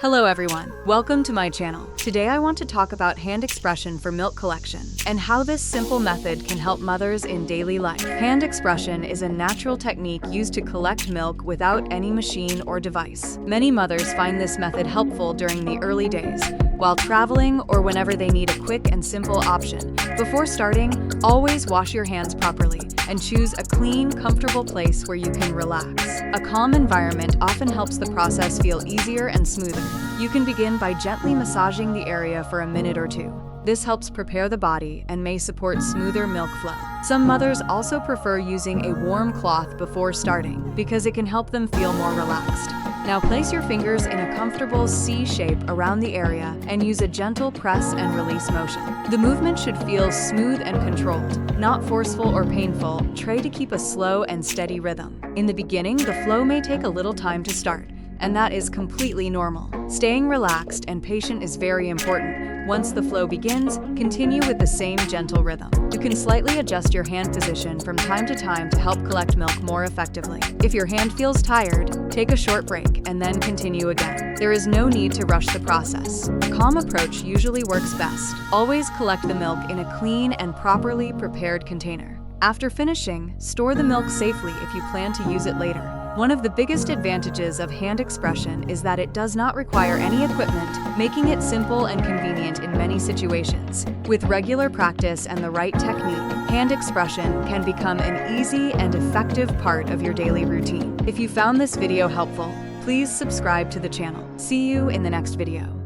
Hello everyone, welcome to my channel. Today I want to talk about hand expression for milk collection and how this simple method can help mothers in daily life. Hand expression is a natural technique used to collect milk without any machine or device. Many mothers find this method helpful during the early days, while traveling or whenever they need a quick and simple option. Before starting, always wash your hands properly and choose a clean, comfortable place where you can relax. A calm environment often helps the process feel easier and smoother. You can begin by gently massaging the area for a minute or two. This helps prepare the body and may support smoother milk flow. Some mothers also prefer using a warm cloth before starting because it can help them feel more relaxed. Now place your fingers in a comfortable C shape around the area and use a gentle press and release motion. The movement should feel smooth and controlled, not forceful or painful. Try to keep a slow and steady rhythm. In the beginning, the flow may take a little time to start, and that is completely normal. Staying relaxed and patient is very important. Once the flow begins, continue with the same gentle rhythm. You can slightly adjust your hand position from time to time to help collect milk more effectively. If your hand feels tired, take a short break and then continue again. There is no need to rush the process. A calm approach usually works best. Always collect the milk in a clean and properly prepared container. After finishing, store the milk safely if you plan to use it later. One of the biggest advantages of hand expression is that it does not require any equipment, making it simple and convenient in many situations. With regular practice and the right technique, hand expression can become an easy and effective part of your daily routine. If you found this video helpful, please subscribe to the channel. See you in the next video.